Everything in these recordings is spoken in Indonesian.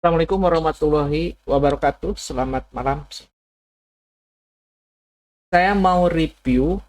Assalamualaikum warahmatullahi wabarakatuh. Selamat malam. Saya mau review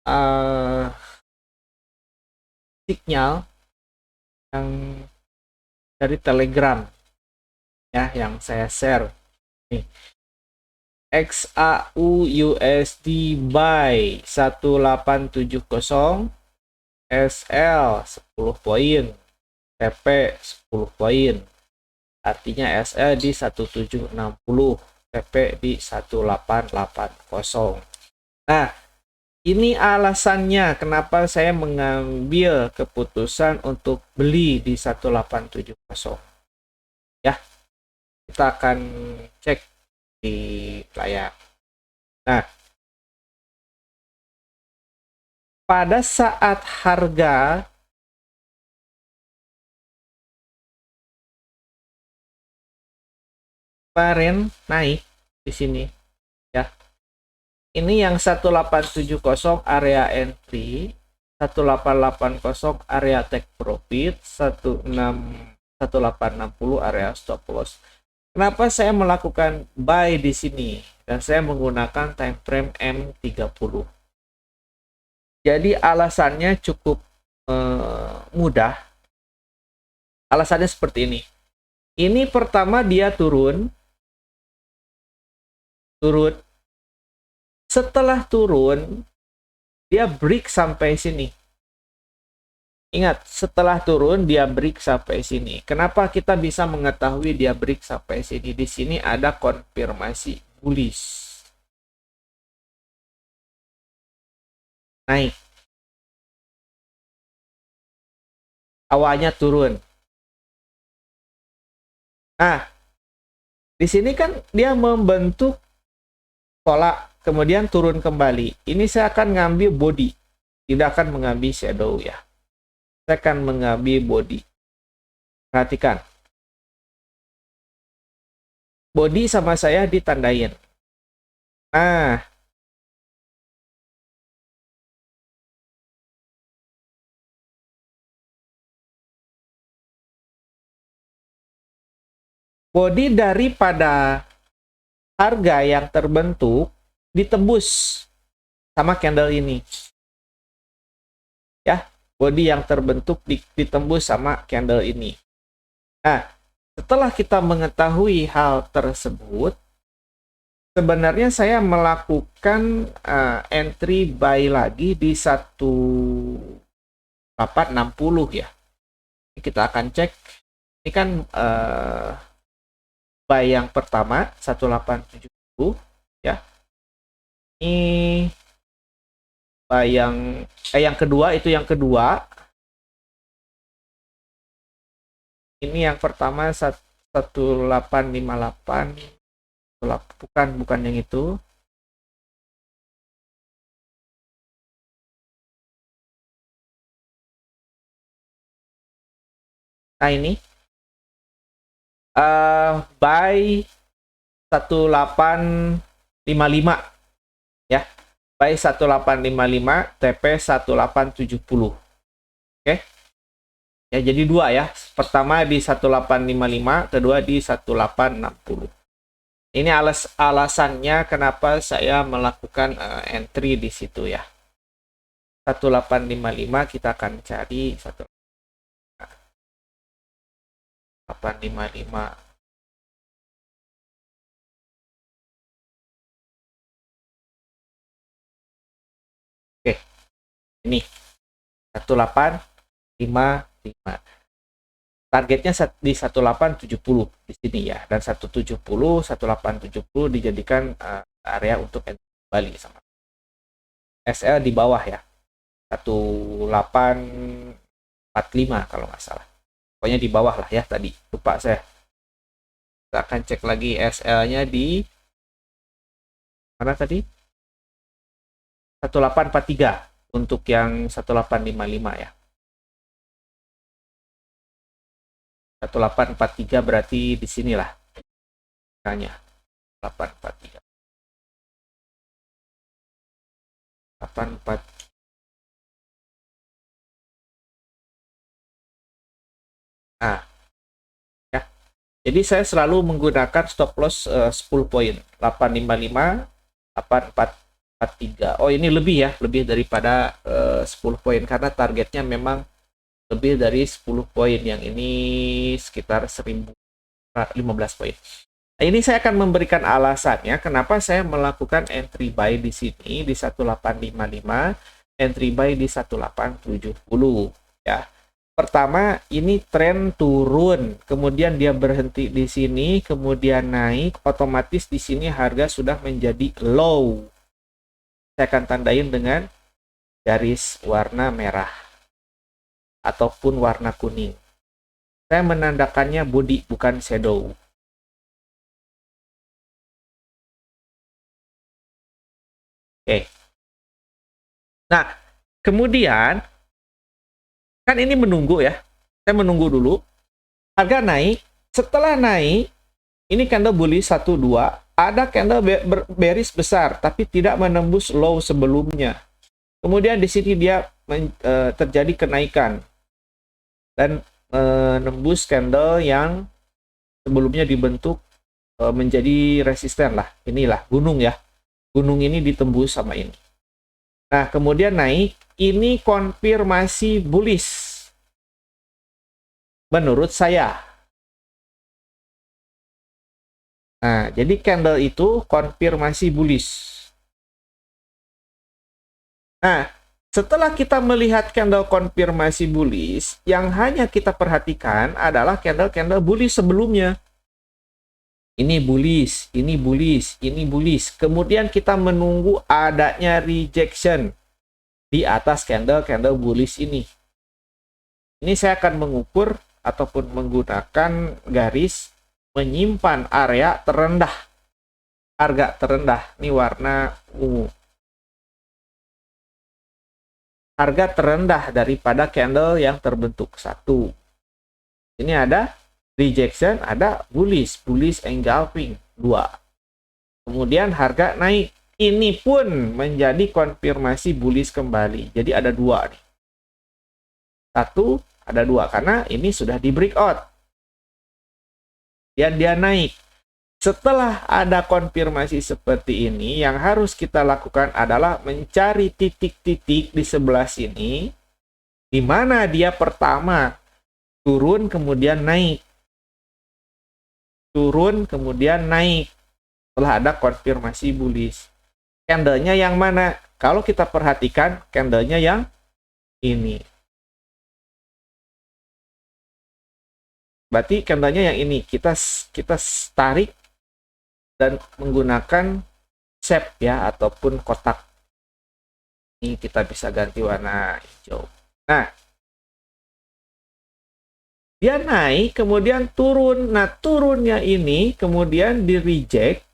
uh, sinyal yang dari Telegram ya, yang saya share. Nih, XAU USD buy 1870, SL 10 poin, TP 10 poin. Artinya SL di 1760, TP di 1880. Nah, ini alasannya kenapa saya mengambil keputusan untuk beli di 1870. Ya, kita akan cek di layar. Nah, pada saat harga kemarin naik di sini, ya. Ini yang 1870 area entry, 1880 area take profit, 1860 area stop loss. Kenapa saya melakukan buy di sini? Dan saya menggunakan time frame M30. Jadi alasannya cukup mudah. Alasannya seperti ini. Ini pertama dia turun. Setelah turun, dia break sampai sini. Ingat, setelah turun dia break sampai sini. Kenapa kita bisa mengetahui dia break sampai sini? Di sini ada konfirmasi bullish. Naik. Awalnya turun. Nah, di sini kan dia membentuk pola, kemudian turun kembali. Ini saya akan ngambil body, tidak akan mengambil shadow ya. Saya akan mengambil body. Perhatikan. Body sama saya ditandain. Nah, body daripada harga yang terbentuk ditembus sama candle ini. Ya, body yang terbentuk ditembus sama candle ini. Nah, setelah kita mengetahui hal tersebut, sebenarnya saya melakukan entry buy lagi di 1860 ya. Kita akan cek. Ini kan buy yang pertama 1870 ya. Ini buy yang kedua, itu yang kedua. Ini yang pertama 1858. Bukan yang itu. Nah, ini buy 1855 ya. Buy 1855, TP 1870. Oke. Ya, jadi dua ya. Pertama di 1855, kedua di 1860. Ini alasannya kenapa saya melakukan entry di situ ya. 1855 kita akan cari 1855. Oke, ini 1855. Targetnya di 1870 di sini ya, dan 170, 1870 dijadikan area untuk kembali sama SL di bawah ya, 1845 kalau nggak salah, pokoknya di bawah lah ya, tadi lupa saya. Kita akan cek lagi SL-nya di mana tadi, 1843 untuk yang 1855 ya. 1843 berarti di sinilah misalnya 843. 84. Nah, ya. Jadi saya selalu menggunakan stop loss 10 poin, 855, 8443. Oh, ini lebih ya, lebih daripada 10 poin karena targetnya memang lebih dari 10 poin. Yang ini sekitar 1015 poin. Nah, ini saya akan memberikan alasannya kenapa saya melakukan entry buy di sini di 1855, entry buy di 1870 ya. Pertama, ini tren turun, kemudian dia berhenti di sini, kemudian naik, otomatis di sini harga sudah menjadi low. Saya akan tandain dengan garis warna merah ataupun warna kuning. Saya menandakannya body, bukan shadow. Oke. Nah, kemudian kan ini menunggu ya. Saya menunggu dulu. Harga naik. Setelah naik, ini candle bullish 1 2, ada candle bearish besar tapi tidak menembus low sebelumnya. Kemudian di sini dia terjadi kenaikan dan menembus candle yang sebelumnya dibentuk menjadi resisten lah. Inilah gunung ya. Gunung ini ditembus sama ini. Nah, kemudian naik, ini konfirmasi bullish. Menurut saya. Nah, jadi candle itu konfirmasi bullish. Nah, setelah kita melihat candle konfirmasi bullish, yang hanya kita perhatikan adalah candle-candle bullish sebelumnya. Ini bullish, ini bullish, ini bullish. Kemudian kita menunggu adanya rejection di atas candle-candle bullish ini. Ini saya akan mengukur ataupun menggunakan garis menyimpan area terendah. Harga terendah, ini warna ungu. Harga terendah daripada candle yang terbentuk. 1. Ini ada rejection, ada bullish, bullish engulfing 2. Kemudian harga naik. Ini pun menjadi konfirmasi bullish kembali. Jadi ada 2 nih. 1, ada 2 karena ini sudah di breakout. Dan dia naik. Setelah ada konfirmasi seperti ini, yang harus kita lakukan adalah mencari titik-titik di sebelah sini, di mana dia pertama turun kemudian naik. Turun kemudian naik. Setelah ada konfirmasi bullish. Candlenya yang mana? Kalau kita perhatikan, candlenya yang ini. Berarti candlenya yang ini. Kita tarik dan menggunakan shape ya ataupun kotak. Ini kita bisa ganti warna hijau. Nah, dia naik kemudian turun. Nah, turunnya ini kemudian di reject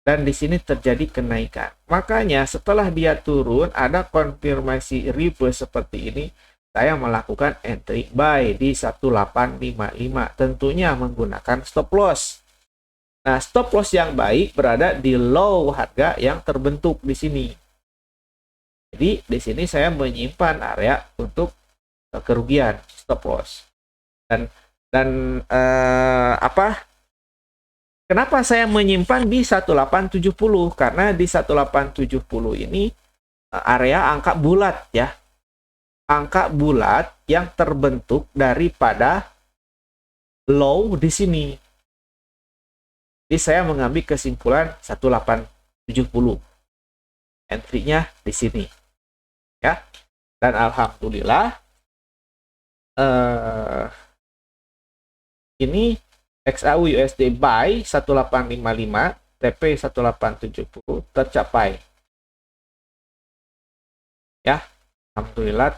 dan di sini terjadi kenaikan. Makanya setelah dia turun ada konfirmasi reverse seperti ini, saya melakukan entry buy di 1855, tentunya menggunakan stop loss. Nah, stop loss yang baik berada di low harga yang terbentuk di sini. Jadi, di sini saya menyimpan area untuk kerugian stop loss. Dan kenapa saya menyimpan di 1870? Karena di 1870 ini area angka bulat ya. Angka bulat yang terbentuk daripada low di sini. Jadi saya mengambil kesimpulan 1870. Entry-nya di sini. Ya. Dan alhamdulillah ini XAU USD buy 1855, TP 1870 tercapai. Ya. Alhamdulillah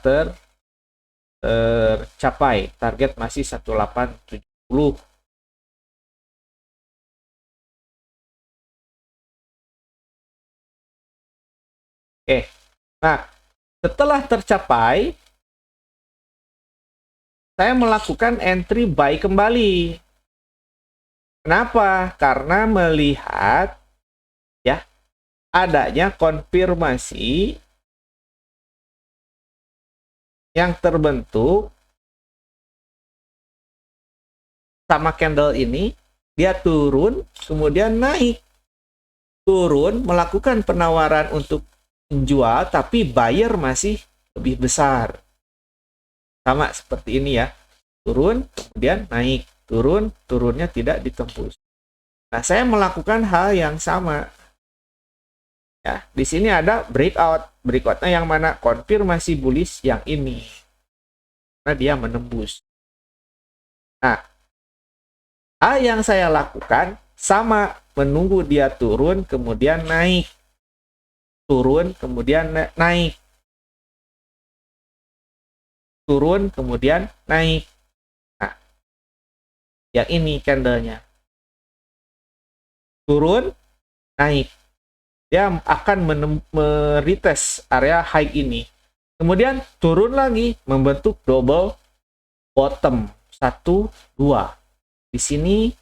tercapai. Target masih 1870. Oke, nah setelah tercapai, saya melakukan entry buy kembali. Kenapa? Karena melihat ya adanya konfirmasi yang terbentuk sama candle ini, dia turun, kemudian naik. Turun, melakukan penawaran untuk menjual, tapi buyer masih lebih besar. Sama seperti ini ya. Turun, kemudian naik. Turun, turunnya tidak ditembus. Nah, saya melakukan hal yang sama. Ya, di sini ada breakout. Breakoutnya yang mana? Konfirmasi bullish yang ini. Karena dia menembus. Nah, hal yang saya lakukan sama, menunggu dia turun, kemudian naik. Turun, kemudian naik. Turun, kemudian naik. Nah, yang ini candlenya. Turun, naik. Dia akan meretest area high ini. Kemudian turun lagi, membentuk double bottom. 1, 2. Di sini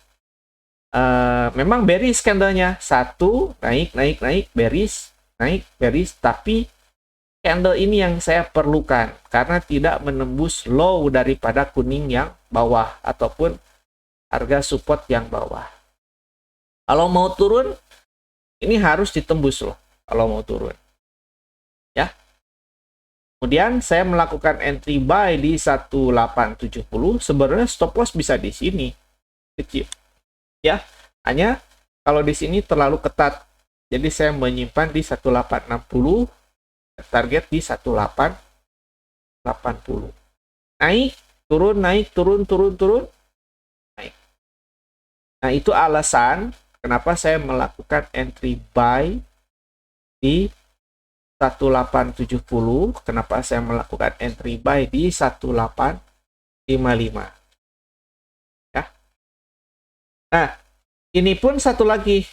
memang bearish candlenya. 1, naik, naik, naik, bearish, naik, bearish. Tapi candle ini yang saya perlukan karena tidak menembus low daripada kuning yang bawah ataupun harga support yang bawah. Kalau mau turun, ini harus ditembus loh kalau mau turun. Ya. Kemudian saya melakukan entry buy di 1870. Sebenarnya stop loss bisa di sini. Kecil. Ya, hanya kalau di sini terlalu ketat. Jadi saya menyimpan di 1860, target di 1880. Naik, turun, naik, turun, turun, turun, naik. Nah, itu alasan kenapa saya melakukan entry buy di 1870. Kenapa saya melakukan entry buy di 1855. Ya. Nah, ini pun satu lagi.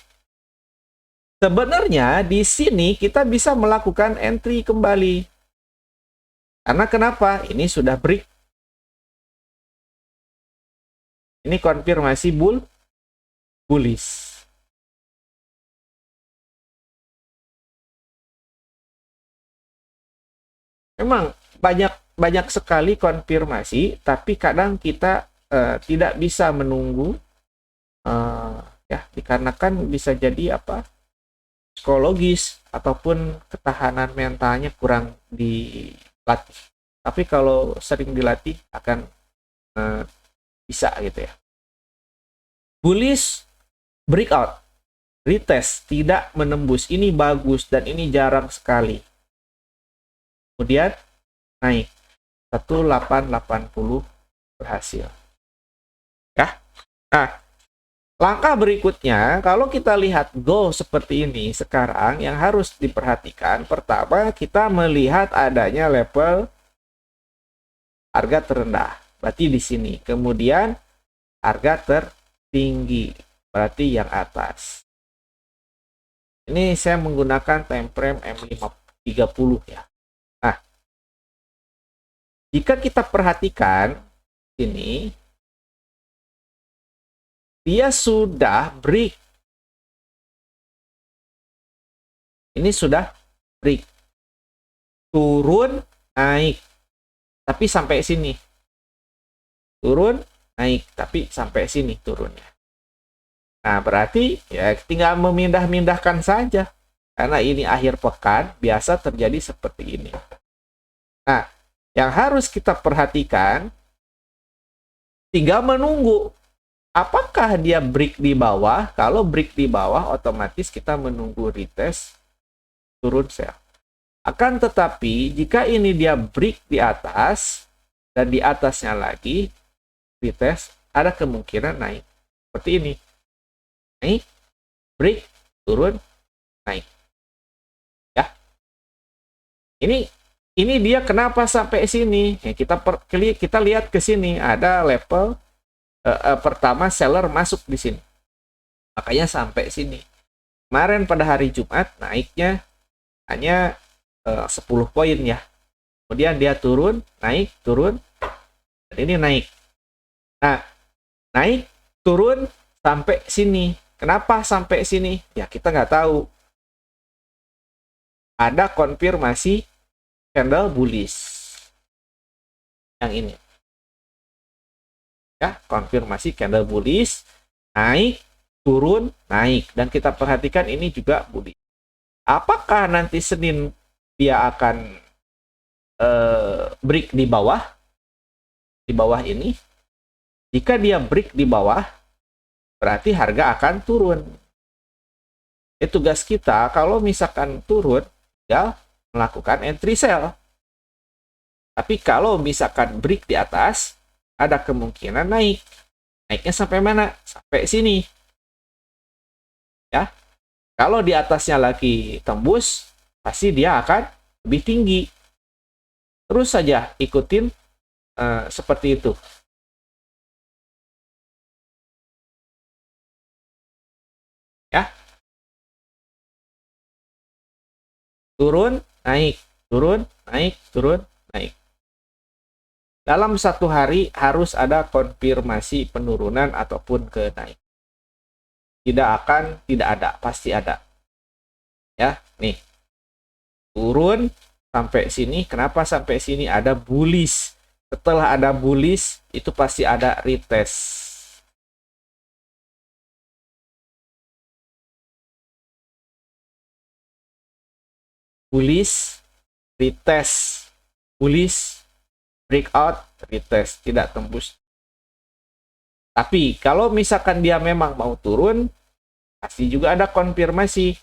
Sebenarnya di sini kita bisa melakukan entry kembali. Karena kenapa? Ini sudah break. Ini konfirmasi bullish. Memang banyak sekali konfirmasi, tapi kadang kita tidak bisa menunggu, ya, dikarenakan bisa jadi apa? Psikologis ataupun ketahanan mentalnya kurang dilatih. Tapi kalau sering dilatih akan bisa gitu ya. Bullish breakout, retest, tidak menembus. Ini bagus dan ini jarang sekali. Kemudian naik 1880 berhasil. Ya. Nah, langkah berikutnya, kalau kita lihat go seperti ini sekarang, yang harus diperhatikan, pertama kita melihat adanya level harga terendah, berarti di sini. Kemudian harga tertinggi, berarti yang atas. Ini saya menggunakan time frame M530 ya. Nah, jika kita perhatikan ini, dia sudah break. Ini sudah break. Turun, naik. Tapi sampai sini. Turun, naik. Tapi sampai sini turunnya. Nah, berarti ya tinggal memindah-mindahkan saja. Karena ini akhir pekan, biasa terjadi seperti ini. Nah, yang harus kita perhatikan, tinggal menunggu. Apakah dia break di bawah? Kalau break di bawah, otomatis kita menunggu retest turun sell. Akan tetapi, jika ini dia break di atas, dan di atasnya lagi, retest, ada kemungkinan naik. Seperti ini. Naik, break, turun, naik. Ya. Ini dia kenapa sampai sini? Ya, kita lihat ke sini, ada level pertama seller masuk di sini. Makanya sampai sini. Kemarin pada hari Jumat naiknya hanya 10 poin ya. Kemudian dia turun, naik, turun. Dan ini naik. Nah, naik, turun sampai sini. Kenapa sampai sini? Ya kita nggak tahu. Ada konfirmasi candle bullish. Yang ini. Ya, konfirmasi candle bullish, naik, turun, naik. Dan kita perhatikan ini juga bullish. Apakah nanti Senin dia akan break di bawah ini? Jika dia break di bawah, berarti harga akan turun. Tugas kita kalau misalkan turun, tinggal melakukan entry sell. Tapi kalau misalkan break di atas, ada kemungkinan naik. Naiknya sampai mana? Sampai sini. Ya. Kalau di atasnya lagi tembus, pasti dia akan lebih tinggi. Terus saja ikutin seperti itu. Ya. Turun, naik, turun, naik, turun, naik. Dalam satu hari harus ada konfirmasi penurunan ataupun kenaik. Tidak ada, pasti ada. Ya, nih. Turun sampai sini, kenapa sampai sini? Ada bullish. Setelah ada bullish, itu pasti ada retest. Bullish, retest, bullish, breakout, retest, tidak tembus. Tapi kalau misalkan dia memang mau turun, pasti juga ada konfirmasi.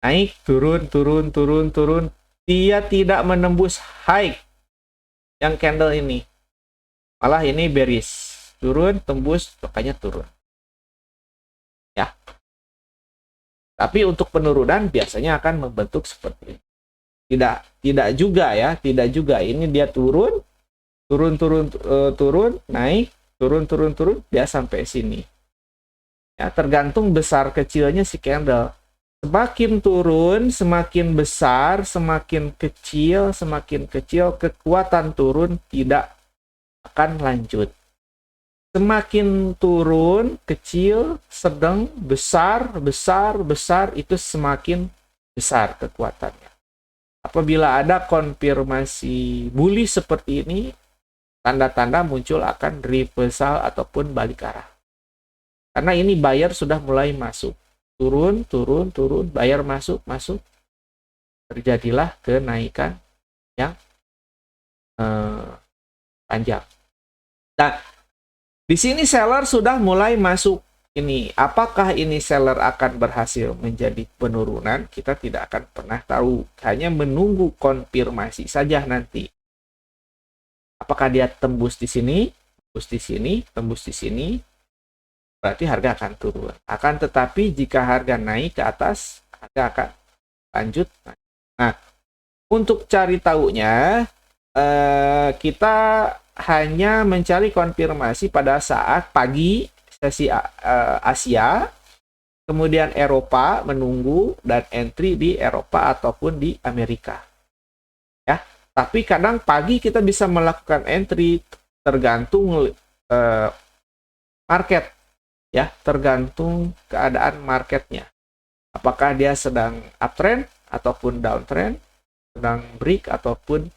Naik, turun, turun, turun, turun. Dia tidak menembus high yang candle ini. Malah ini bearish. Turun, tembus, makanya turun. Ya. Tapi untuk penurunan biasanya akan membentuk seperti ini. Tidak juga ya, tidak juga. Ini dia turun, turun, naik, turun, dia sampai sini. Ya, tergantung besar kecilnya si candle. Semakin turun, semakin besar, semakin kecil, kekuatan turun tidak akan lanjut. Semakin turun, kecil, sedang, besar, itu semakin besar kekuatannya. Apabila ada konfirmasi bullish seperti ini, tanda-tanda muncul akan reversal ataupun balik arah. Karena ini buyer sudah mulai masuk. Turun, buyer masuk. Terjadilah kenaikan yang panjang. Nah, di sini seller sudah mulai masuk ini. Apakah ini seller akan berhasil menjadi penurunan? Kita tidak akan pernah tahu. Hanya menunggu konfirmasi saja nanti. Apakah dia tembus di sini, tembus di sini, berarti harga akan turun. Akan tetapi jika harga naik ke atas, harga akan lanjut. Nah, untuk cari tahunya, kita hanya mencari konfirmasi pada saat pagi sesi Asia, kemudian Eropa menunggu dan entry di Eropa ataupun di Amerika. Ya, tapi kadang pagi kita bisa melakukan entry tergantung market, ya, tergantung keadaan marketnya. Apakah dia sedang uptrend ataupun downtrend, sedang break ataupun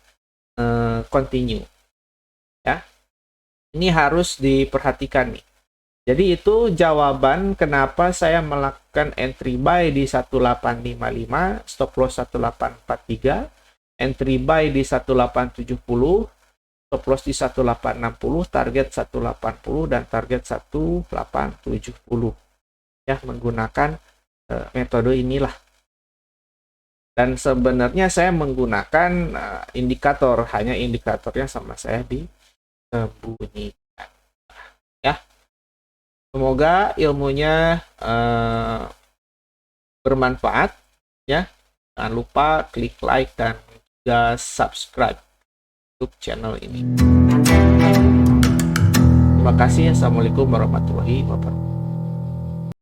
continue. Ya, ini harus diperhatikan nih. Jadi itu jawaban kenapa saya melakukan entry buy di 1855, stop loss 1843, entry buy di 1870, stop loss di 1860, target 1880 dan target 1870. Ya, menggunakan metode inilah. Dan sebenarnya saya menggunakan indikator, hanya indikatornya sama saya disembunyikan. Ya, semoga ilmunya bermanfaat. Ya, jangan lupa klik like dan juga subscribe YouTube channel ini. Terima kasih. Assalamualaikum warahmatullahi wabarakatuh.